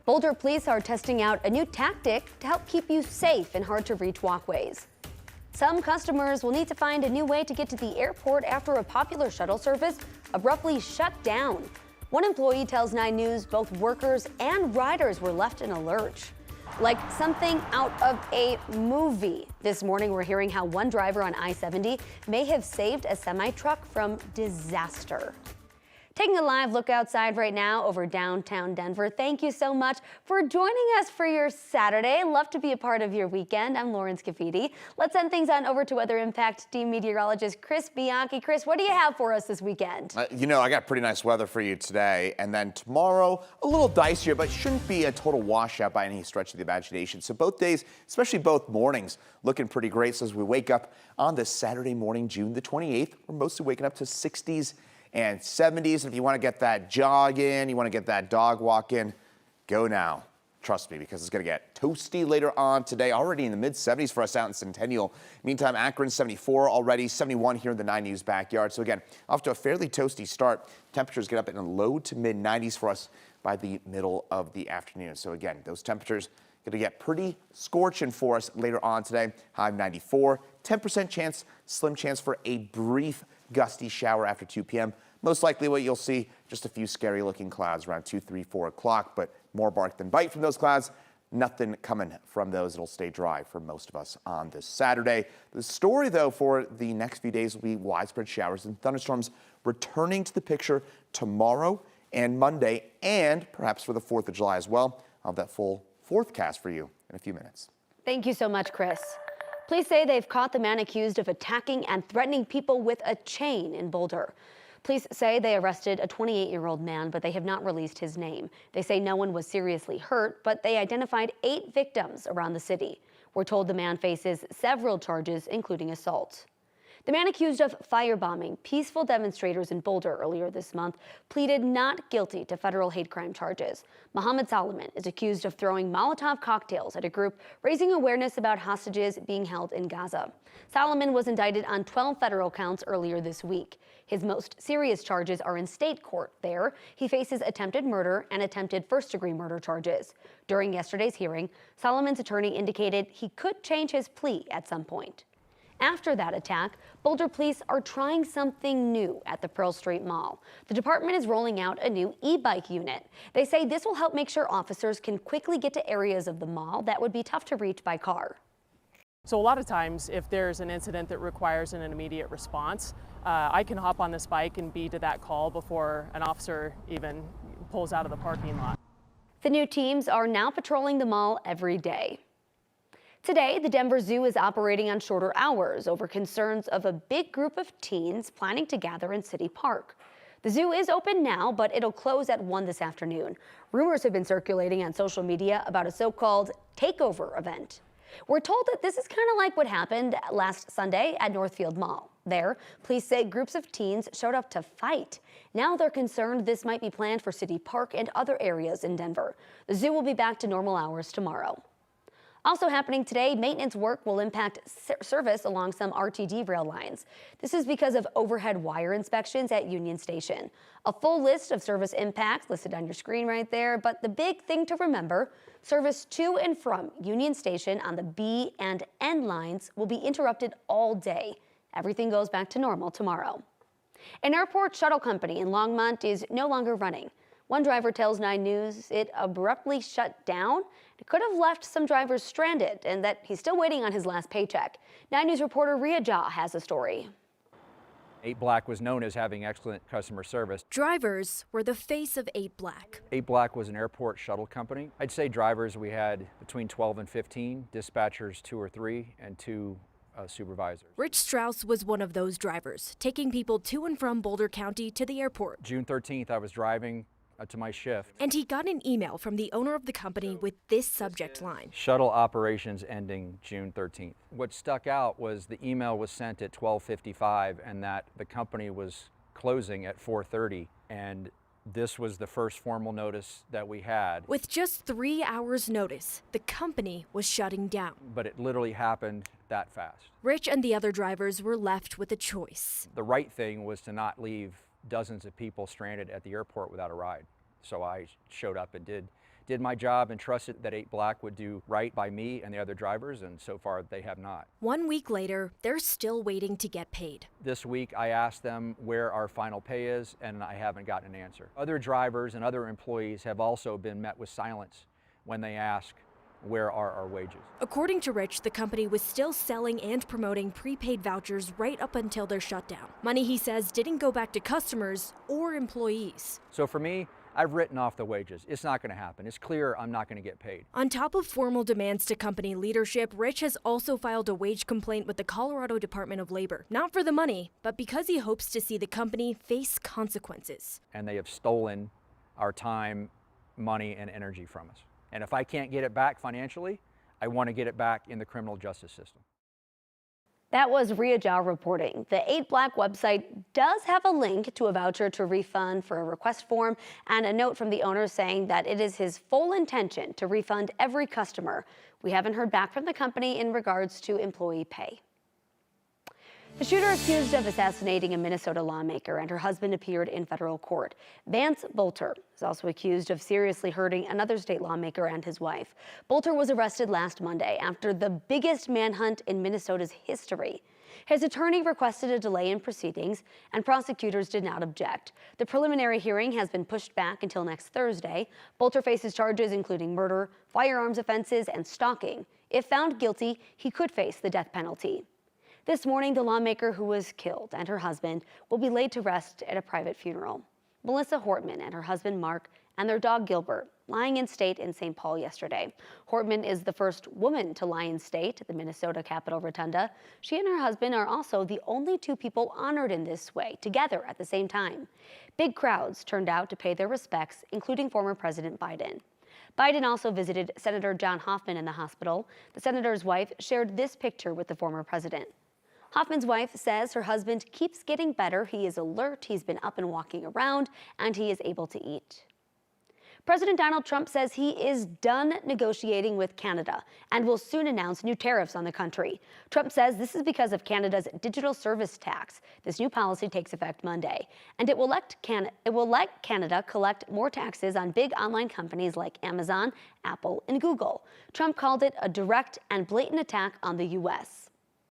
Boulder police are testing out a new tactic to help keep you safe in hard-to-reach walkways. Some customers will need to find a new way to get to the airport after a popular shuttle service abruptly shut down. One employee tells 9 News both workers and riders were left in a lurch, like something out of a movie. This morning, we're hearing how one driver on I-70 may have saved a semi-truck from disaster. Taking a live look outside right now over downtown Denver. Thank you so much for joining us for your Saturday. Love to be a part of your weekend. I'm Lauren Scafidi. Let's send things on over to Weather Impact Team meteorologist Chris Bianchi. Chris, what do you have for us this weekend? I got pretty nice weather for you today. And then tomorrow, a little dicier, but shouldn't be a total washout by any stretch of the imagination. So both days, especially both mornings, looking pretty great. So as we wake up on this Saturday morning, June the 28th, we're mostly waking up to 60s and 70s. And if you want to get that jog in, you want to get that dog walk in, go now. Trust me, because it's going to get toasty later on today, already in the mid-70s for us out in Centennial. Meantime, Akron 74 already, 71 here in the 9 News backyard. So again, off to a fairly toasty start. Temperatures get up in the low to mid-90s for us by the middle of the afternoon. So again, those temperatures going to get pretty scorching for us later on today. High of 94, 10% chance, slim chance for a brief gusty shower after 2 p.m. Most likely what you'll see, just a few scary looking clouds around 2, 3, 4 o'clock, but more bark than bite from those clouds. Nothing coming from those. It'll stay dry for most of us on this Saturday. The story, though, for the next few days will be widespread showers and thunderstorms returning to the picture tomorrow and Monday, and perhaps for the 4th of July as well. I'll have that full forecast for you in a few minutes. Thank you so much, Chris. Police say they've caught the man accused of attacking and threatening people with a chain in Boulder. Police say they arrested a 28-year-old man, but they have not released his name. They say no one was seriously hurt, but they identified 8 victims around the city. We're told the man faces several charges, including assault. The man accused of firebombing peaceful demonstrators in Boulder earlier this month pleaded not guilty to federal hate crime charges. Muhammad Solomon is accused of throwing Molotov cocktails at a group raising awareness about hostages being held in Gaza. Solomon was indicted on 12 federal counts earlier this week. His most serious charges are in state court there. He faces attempted murder and attempted first-degree murder charges. During yesterday's hearing, Solomon's attorney indicated he could change his plea at some point. After that attack, Boulder police are trying something new at the Pearl Street Mall. The department is rolling out a new e-bike unit. They say this will help make sure officers can quickly get to areas of the mall that would be tough to reach by car. So a lot of times, if there's an incident that requires an immediate response, I can hop on this bike and be to that call before an officer even pulls out of the parking lot. The new teams are now patrolling the mall every day. Today, the Denver Zoo is operating on shorter hours over concerns of a big group of teens planning to gather in City Park. The zoo is open now, but it'll close at 1 this afternoon. Rumors have been circulating on social media about a so-called takeover event. We're told that this is kind of like what happened last Sunday at Northfield Mall. There, police say groups of teens showed up to fight. Now they're concerned this might be planned for City Park and other areas in Denver. The zoo will be back to normal hours tomorrow. Also happening today, maintenance work will impact service along some RTD rail lines. This is because of overhead wire inspections at Union Station. A full list of service impacts listed on your screen right there, but the big thing to remember, service to and from Union Station on the B and N lines will be interrupted all day. Everything goes back to normal tomorrow. An airport shuttle company in Longmont is no longer running. One driver tells 9 News it abruptly shut down. It could have left some drivers stranded and that he's still waiting on his last paycheck. 9 News reporter Ria Jha has a story. 8 Black was known as having excellent customer service. Drivers were the face of 8 Black. 8 Black was an airport shuttle company. I'd say drivers, we had between 12 and 15, dispatchers 2 or 3, and 2 supervisors. Rich Strauss was one of those drivers, taking people to and from Boulder County to the airport. June 13th, I was driving to my shift. And he got an email from the owner of the company with this subject line: shuttle operations ending June 13th. What stuck out was the email was sent at 12:55 and that the company was closing at 4:30, and this was the first formal notice that we had. With just 3 hours notice, the company was shutting down. But it literally happened that fast. Rich and the other drivers were left with a choice. The right thing was to not leave dozens of people stranded at the airport without a ride. So I showed up and did did my job and trusted that 8 Black would do right by me and the other drivers, and so far they have not. 1 week later, they're still waiting to get paid. This week I asked them where our final pay is, and I haven't gotten an answer. Other drivers and other employees have also been met with silence when they ask, where are our wages? According to Rich, the company was still selling and promoting prepaid vouchers right up until their shutdown. Money, he says, didn't go back to customers or employees. So for me, I've written off the wages. It's not going to happen. It's clear I'm not going to get paid. On top of formal demands to company leadership, Rich has also filed a wage complaint with the Colorado Department of Labor. Not for the money, but because he hopes to see the company face consequences. And they have stolen our time, money, and energy from us. And if I can't get it back financially, I want to get it back in the criminal justice system. That was Ria Jha reporting. The 8 Black website does have a link to a voucher to refund for a request form and a note from the owner saying that it is his full intention to refund every customer. We haven't heard back from the company in regards to employee pay. The shooter accused of assassinating a Minnesota lawmaker and her husband appeared in federal court. Vance Bolter is also accused of seriously hurting another state lawmaker and his wife. Bolter was arrested last Monday after the biggest manhunt in Minnesota's history. His attorney requested a delay in proceedings, and prosecutors did not object. The preliminary hearing has been pushed back until next Thursday. Bolter faces charges including murder, firearms offenses, and stalking. If found guilty, he could face the death penalty. This morning, the lawmaker who was killed and her husband will be laid to rest at a private funeral. Melissa Hortman and her husband Mark and their dog Gilbert lying in state in St. Paul yesterday. Hortman is the first woman to lie in state at the Minnesota Capitol Rotunda. She and her husband are also the only 2 people honored in this way, together at the same time. Big crowds turned out to pay their respects, including former President Biden. Biden also visited Senator John Hoffman in the hospital. The senator's wife shared this picture with the former president. Hoffman's wife says her husband keeps getting better. He is alert, he's been up and walking around, and he is able to eat. President Donald Trump says he is done negotiating with Canada and will soon announce new tariffs on the country. Trump says this is because of Canada's digital service tax. This new policy takes effect Monday, and it will let Canada collect more taxes on big online companies like Amazon, Apple, and Google. Trump called it a direct and blatant attack on the U.S.